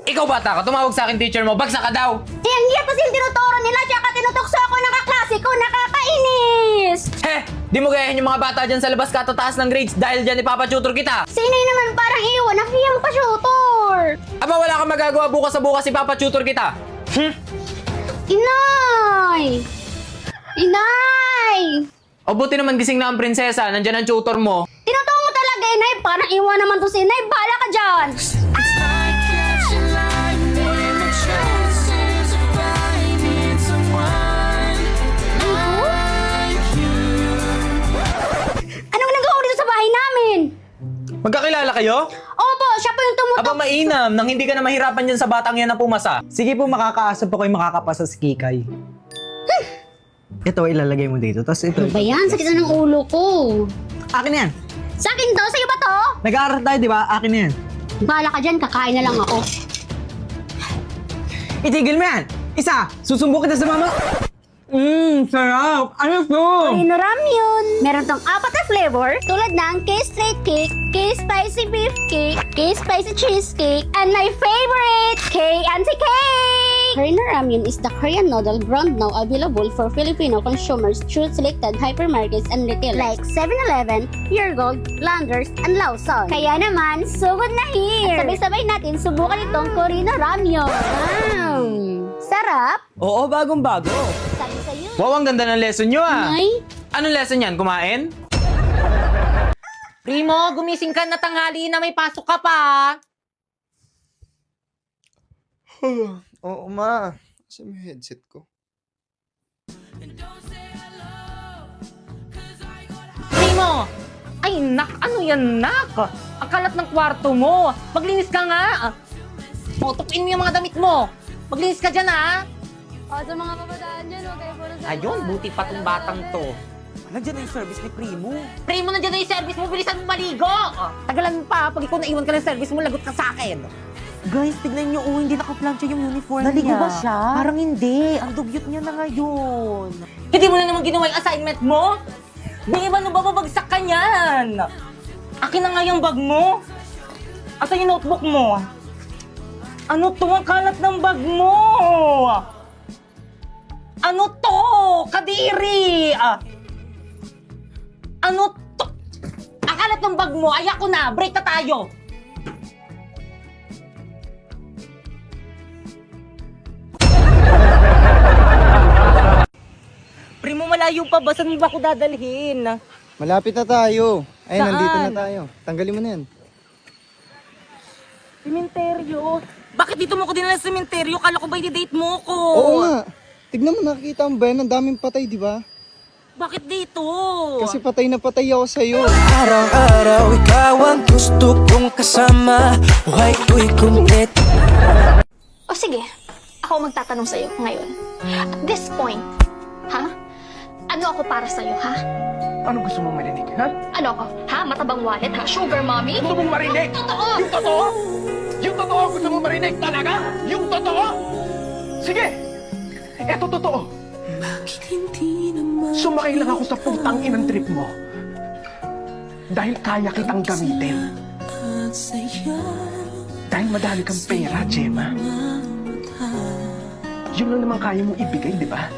Ikaw bata ka, tumawag sa akin teacher mo, bagsak ka daw! Yang iya kasi yung tinuturo nila, tsaka tinutokso ako ng kaklase ko, nakakainis! Heh! Di mo gayahin yung mga bata dyan sa labas katataas ng grades dahil dyan ipapatutor kita! Sinay naman parang iwan, nakiyang pa shooter! Aba wala kang magagawa bukas sa bukas ipapatutor kita! Inay! Inay! O buti naman gising na ang prinsesa, nandyan ang tutor mo. Tinuturo mo talaga, Inay, parang iwan naman to si Inay, bahala ka dyan! Anong nagawa dito sa bahay namin? Magkakilala kayo? Opo, siya po yung tumutok. Aba mainam, nang hindi ka na mahirapan dyan sa batang yan na pumasa. Sige po, makakaasa po kayo makakapasa sa Kikay. Ito, ilalagay mo dito. Tapos ito. Ano ba yan? Sakit na ng ulo ko. Akin na yan. Sa akin to, sa'yo ba to? Nag-aaral tayo, di ba? Akin na yan. Bahala ka dyan, kakain na lang ako. Itigil mo yan! Isa! Susumbok kita sa mama! Sarap! Ano to? Corino ramyun. Meron tong 4 na flavor, tulad ng K-straight cake, K-spicy beef cake, K-spicy cheesecake, and my favorite, K-anti-cake! Corino ramyun is the Korean noodle brand now available for Filipino consumers through selected hypermarkets and retailers like 7-Eleven, Pure Gold, Landers, and Lawson. Kaya naman, sugod na here! At sabay-sabay natin subukan itong Corino ramyun. Wow! Sarap! Oo, bagong-bago. Sabi sa'yo. Wow, ang ganda ng lesson nyo ah. Ay, Anong lesson yan? Kumain? Primo, gumising ka na tanghali na may pasok ka pa. Oo, ma. Kasi may headset ko. Primo! Ay, nak! Ano yan, nak? Ang kalat ng kwarto mo. Maglinis ka nga. O, tupuin mo yung mga damit mo. Maglinis ka dyan, ha? o sa mga kabataan dyan, huwag kayo puro sa Ayun, buti pa tong batang to. Nandiyan na yung service ni Primo. Primo, nandiyan na yung service mo. Bilisan mo maligo. Tagalan pa. Pag ikaw naiwan ka ng service mo, lagot ka sa akin. Guys, tignan nyo, hindi naka-plancha yung uniform Naligo niya. ba siya? Parang hindi. Ang dugyot niya na ngayon. Hindi mo na naman ginawa yung assignment mo? Di ba ba babagsak ka niyan? Akin na nga yung bag mo. Asa yung notebook mo? Ano to? Ang kalat ng bag mo! Ano to? Kadiri! Ano to? Ang kalat ng bag mo! Ayak ko na! Break na tayo! Primo, malayo pa ba? Saan mo ba ako dadalhin? Malapit na tayo. Ay, Saan? nandito na tayo. Tanggalin mo na yan. Sementeryo? Bakit dito mo ko dinala sa sementeryo? Kala ko ba i-date mo ko? Oo nga. Tignan mo, nakikita mo ba yan? Ang daming patay, di ba? Bakit dito? Kasi patay na patay ako sa'yo. Araw-araw ikaw ang gusto kong kasama. Buhay ko'y kumplet. O sige, ako magtatanong sa'yo ngayon. At this point, ha? Ano ako para sa'yo, ha? Ano gusto mong marinig, ha? Ano ako? Ha? Matabang wallet, ha? Sugar mommy? Gusto mong marinig? Totoo! Yung totoo? Yung totoo gusto mong marinig talaga? Yung totoo? Sige! Eto totoo. Sumakay lang ako sa putang inang trip mo. Dahil kaya kitang gamitin. Dahil madami kang pera, Gemma. Yun lang naman kaya mong ibigay, di ba?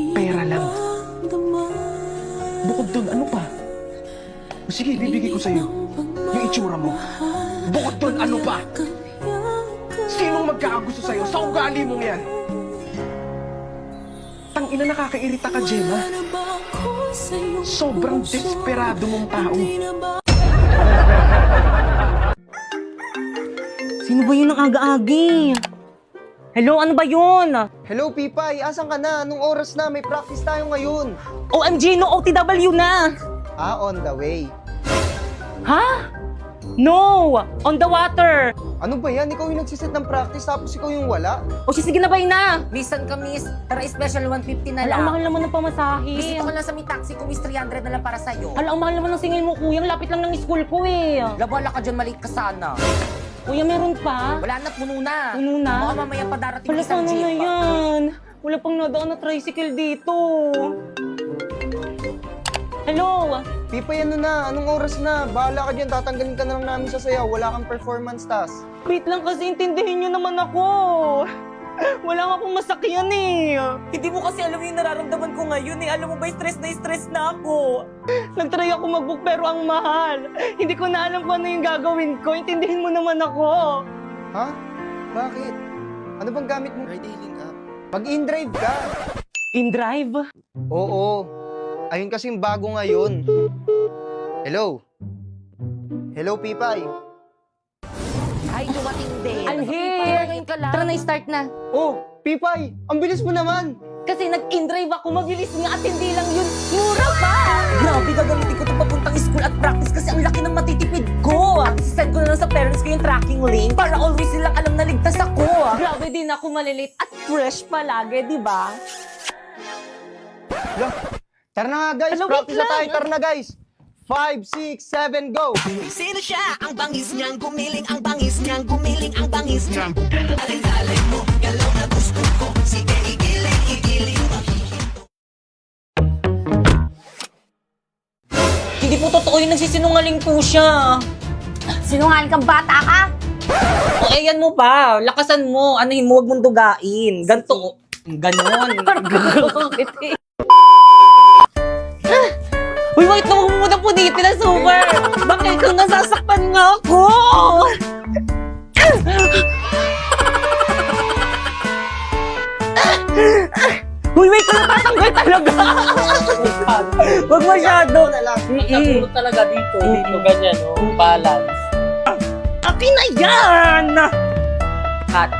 Pera lang. Bukod dun, ano pa? O sige, bibigay ko sa'yo yung itsura mo. Bukod dun, ano pa? Sinong magkakagusto sa'yo sa ugali mong yan? Tangina, nakakairita ka, Gemma. Sobrang desperado mong tao. Sino ba yun ang aga-agi? Hello, ano ba yun? Hello, Pipay. Asan ka na? Anong oras na? May practice tayo ngayon. OMG, no OTW na! On the way. Ha? No! On the water! Ano ba yan? Ikaw yung nagsiset ng practice tapos ikaw yung wala? O sige na ba yun na? Misan ka, miss. Tara, special 150 na Hala, lang. ang mahal naman ng pamasahe. Miss, ito ka lang sa may taxi ko, miss. 300 na lang para sa'yo. Hala, ang mahal naman ng singil mo, kuya. Ang lapit lang ng school ko eh. Labala ka dyan, maliit ka sana. Kuya, meron pa? Wala na, puno na. Puno na? Baka mamaya pa darating Wala, isang paano na jeep. yan? Wala pang nadaan na tricycle dito. Hello? Pipay, ano na? Anong oras na? Bahala ka dyan. Tatanggalin ka na lang namin sa sayaw. Wala kang performance task. Wait lang kasi intindihin nyo naman ako. Wala nga akong masakyan eh. Hindi mo kasi alam yung nararamdaman ko ngayon eh. Alam mo ba, stress na ako. Nagtry ako mag-book pero ang mahal. Hindi ko na alam kung ano yung gagawin ko. Intindihin mo naman ako. Ha? Bakit? Ano bang gamit mo? Ride-hailing app. Mag-in-drive ka. In-drive? Oo. Ayun kasing bago ngayon. Hello? Hello, Pipay? Ay, dumating din. I'm here. Ngayon ka lang. Tara na, start na. Oh, Pipay! Ang bilis mo naman! Kasi nag-in-drive ako, mabilis nga at hindi lang yun, mura pa! Grabe, gagamitin ko ito papuntang school at practice kasi ang laki ng matitipid ko. Send ko na lang sa parents ko yung tracking link para always silang alam na ligtas ako. Grabe, din ako malilate at fresh palagi, di ba? Lah, tara na nga guys, Ano, wait practice na lang. tayo, tara na guys! 5, 6, 7, go! Sino siya? Ang bangis niyang gumiling, ang bangis niyang gumiling, ang bangis niyang Hindi po totoo yung nagsisinungaling po siya. Sinungaling kang bata ka? O, ayan mo pa. Lakasan mo. Anuhin mo, huwag mong dugain. Ganto. Ganon. Uy, wait na, huwag mo muna punitin na super. Bakit kang nasasaktan nga ako? Uy, wait na, tatanggal talaga. Huwag masyado. Napulot talaga dito. Dito, ganyan, oh. Balance. Akin na yan! Cut.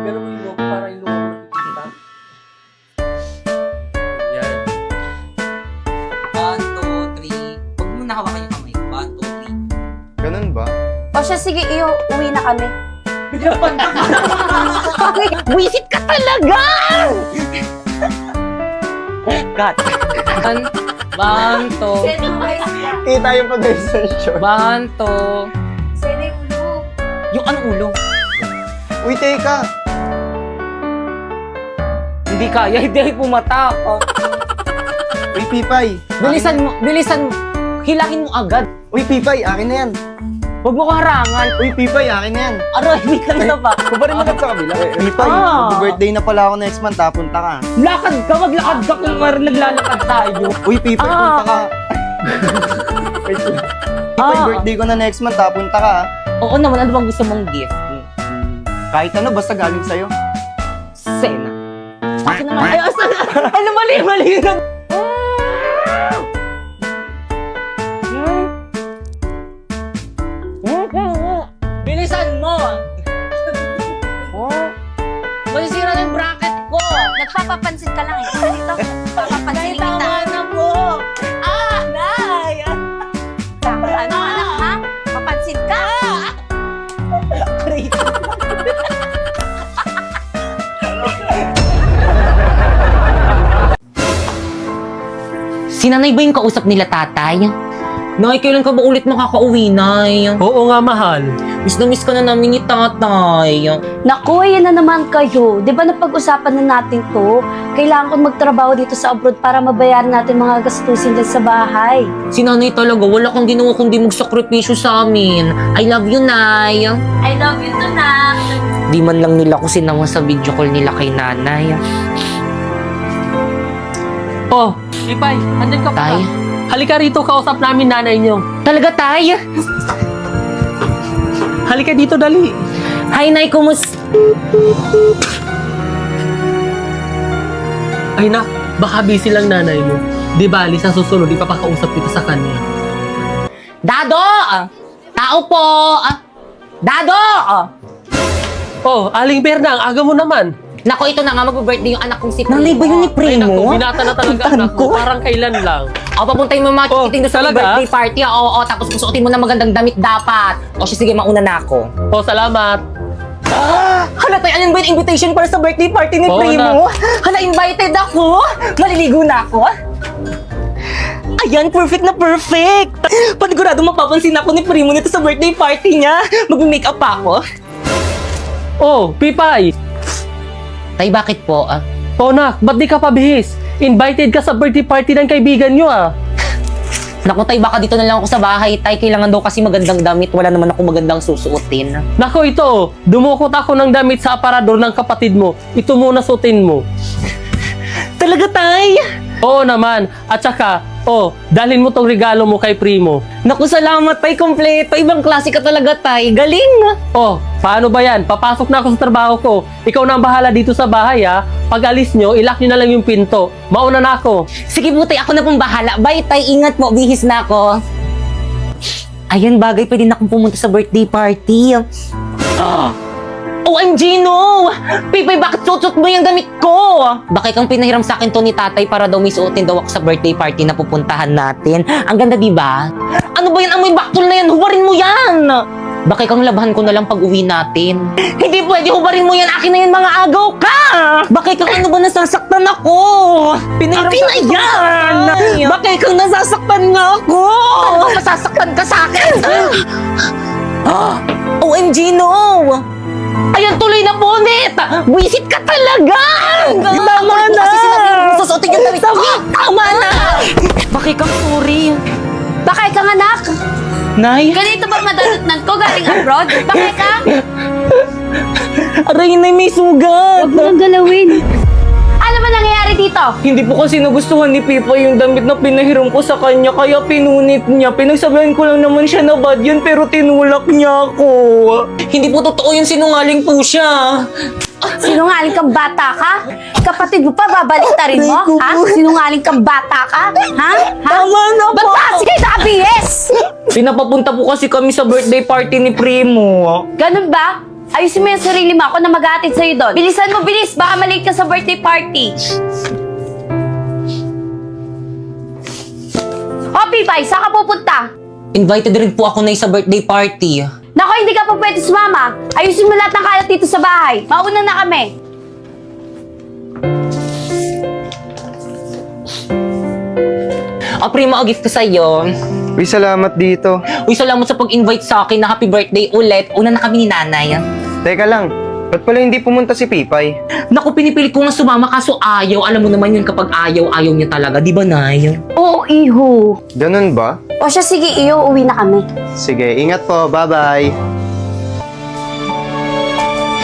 Pero mo yung logo para yung logo mo kita. Yan. 1, 2, 3. Huwag mo nakawakan yung kamay. 1, 2, 3. Ganun ba? O siya, sige, iyo, uwi na kami. Wisit ka talaga! Cut. 1, 2. Kita yung pag-session. 1, 2. Sino yung ulo? Yung anong ulo? Uy, teka! Hindi kaya, hindi ay pumatak. Uy, Pipay! Bilisan mo, hilahin mo agad. Uy, Pipay, akin na yan! Huwag mo ko harangan. Uy, Pipay, akin na yan! Aray, wait lang na ba? Kubarin mo lang sa kabila. Pipay, birthday na pala ako next month, punta ka. Lakad ka, maglakad ka kung naglalakad tayo. Uy, Pipay, punta ka. Wait lang. Pipay, birthday ko na next month, punta ka. Oo naman, ano bang gusto mong gift? Kahit ano, basta galing sa'yo. Sena. Akin naman. Ay, asan? Ano, mali na. Bilisan mo! Masisira na yung bracket ko! Nagpapapansin ka lang eh. Dito, papapansin kita. Tama na po! Ah! Nay! Ano, anak, ha? Papansin ka? Crazy. Si nanay ba yung kausap nila, tatay? Nay, kailan ka ba ulit makakauwi, Nay? Oo nga, mahal. Miss na miss ka na namin ni tatay. Naku, yan na naman kayo. Di ba napag-usapan na natin to? Kailangan ko magtrabaho dito sa abroad para mabayaran natin mga gastusin dyan sa bahay. Si nanay talaga, wala kang ginawa kundi magsakripisyo sa amin. I love you, Nay. I love you too, na. Di man lang nila ko sinama sa video call nila kay nanay. Oh, Ipay, andyan ka pa. Tay? Halika rito, kausap namin nanay niyo. Talaga, tay? Halika dito, dali. Hi, Nay, kumusta? Ay na, baka busy lang nanay mo. Di bali, sa susunod, ipapakausap kita sa kanya. Dado! Tao po! Dado! Oh, Aling Berna, ang aga mo naman. Nako, ito na nga, mag-birthday yung anak kong si Primo. Nanay ba yun ni Ay naku, binata na talaga anak mo. Parang kailan lang. O, papuntahin mo mga chikiting doon sa talaga? birthday party. Oo, tapos susuotin mo na magandang damit dapat. O, siya, sige, mauna na ako. Oh, salamat. Hala, tayo, alin ba yung invitation para sa birthday party ni Oo, Primo? Hala, invited ako. Maliligo na ako. Ayan, perfect na perfect. Panigurado mapapansin ako ni Primo nito sa birthday party niya. Mag-makeup pa ako. Oh, Pipay. Tay, bakit po? Oh, nak, ba't di ka pabihis? Invited ka sa birthday party ng kaibigan nyo ah. Naku, tay, baka dito na lang ako sa bahay, tay. Kailangan daw kasi magandang damit. Wala naman ako magandang susuotin. Nako ito, dumukot ako ng damit sa aparador ng kapatid mo. Ito muna suotin mo. Talaga, tay? Oo naman. At saka, dalhin mo tong regalo mo kay Primo. Naku, salamat, tay. Kompleto. Ibang klase ka talaga, tay. Galing. Paano ba yan? Papasok na ako sa trabaho ko. Ikaw na ang bahala dito sa bahay ha. Pag alis nyo, ilock nyo na lang yung pinto. Mauna na ako. Sige po, tay. Ako na pong bahala. Bye, tay. Ingat po. Bihis na ako. Ayan, bagay. Pwede na akong pumunta sa birthday party. OMG, no! Pipay, bakit suot mo yung damit ko? Bakit kang pinahiram sa akin to ni tatay para daw may suotin daw ako sa birthday party na pupuntahan natin? Ang ganda, di ba? Ano ba yan? Amoy baktol na yan! Hubarin mo yan! Bakit kang labahan ko na lang pag uwi natin? Hindi pwede! Hubarin mo yan! Akin na yan, mga agaw ka! Bakit kang ano ba nasasaktan ako? Pinahiram sa akin yan! Bakit kang nasasaktan nga ako? Ano masasaktan ka sa akin? OMG, no! Ayan, tuloy na bonnet! Wisit ka talaga! Tama na! Kasi sinabi mo, susuotin yung damit ko! Tama na! Bakit kang sorry? Bakay kang anak? Nay? Ganito ba madarutnan ko galing abroad? Bakay ka? Aray, Nay, may sugat! Huwag mo nang galawin. Ano ba nangyayari dito? Hindi po kasi nagustuhan ni Pipa yung damit na pinahiram ko sa kanya, kaya pinunit niya. Pinagsabihan ko lang naman siya na bad yun, pero tinulak niya ako. Hindi po totoo yun, sinungaling po siya. Sinungaling kang bata ka? Kapatid mo pa, babaliktarin mo? Ha? Sinungaling kang bata ka? Ha? Tama na po! Ba't pa? Sige, ABS! Pinapapunta po kasi kami sa birthday party ni Primo. Ganun ba? Ayusin mo yung sarili mo. Ako na mag-aatid sa'yo doon. Bilisan mo, bilis. Baka malate ka sa birthday party. O, Pipay, saan ka pupunta? Invited rin po ako na sa birthday party. Nako, hindi ka pa pwede sumama. Ayusin mo lahat ng kalat dito sa bahay. Mauna na kami. Primo, gift ko sa'yo. Uy, salamat dito. Uy, salamat sa pag-invite sa akin na happy birthday ulit. Una na kami ni nanay. Teka lang, ba't pala hindi pumunta si Pipay? Naku, pinipilit ko nga sumama kaso ayaw. Alam mo naman yun kapag ayaw niya talaga. Di ba, Nay? Oo, iho. Ganun ba? O siya, sige, iyo. Uwi na kami. Sige, ingat po. Bye-bye.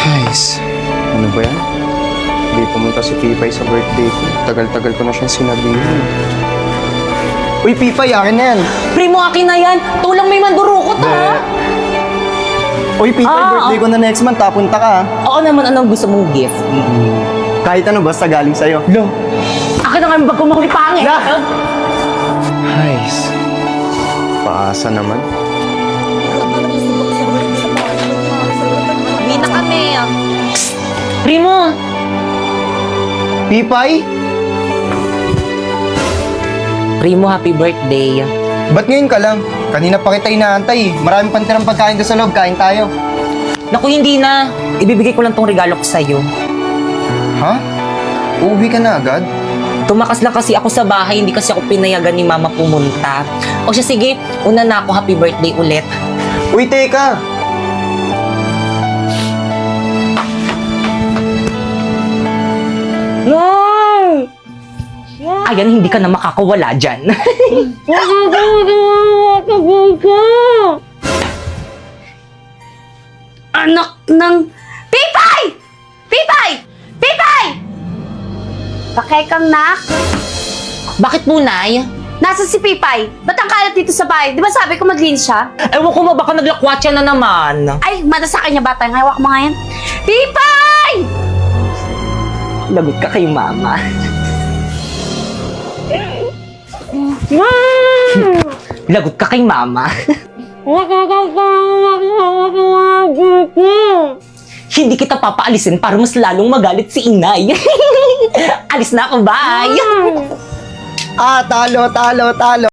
Guys, ano ba yan? Hindi pumunta si Pipay sa birthday ko. Tagal-tagal ko na siyang sinabihan. Uy, Pipay, akin na yan. Primo, akin na yan. Tulang may mandurukot, ha? Uy, Pipay, birthday ko na next month. Tapunta ka, ha? Oo naman, anong gusto mong gift? Kahit ano, basta galing sa'yo. Lo, akin na nga yung bag ko makuli pangit. Guys, paasa naman. Uwi na kami. Primo! Pipay? Primo, happy birthday. Ba't ngayon ka lang? Kanina pa kita inaantay. Maraming pantirang pagkain doon sa loob. Kain tayo. Naku, hindi na. Ibibigay ko lang tong regalo ko sa'yo. Ha? Uuwi ka na agad? Tumakas lang kasi ako sa bahay, hindi kasi ako pinayagan ni Mama pumunta. O siya, sige, una na ako, happy birthday ulit. Uy, teka! No! Ayan, hindi ka na makakawala dyan. Anak ng... Pipay! Pipay! Pipay! Bakay kang nak? Bakit po, Nay? Nasa si Pipay? Ba't ang kalat dito sa bahay? Di ba sabi ko maglinis siya? Ewan ko ba, baka naglakwatsa na naman. Ay, mata sa kanya bata. Ngawak mo nga yan. Pipay! Lagot ka kay Mama. Lagot ka kay Mama. Hindi kita papaalisin para mas lalong magalit si Inay. Alis na ako, bye! Talo!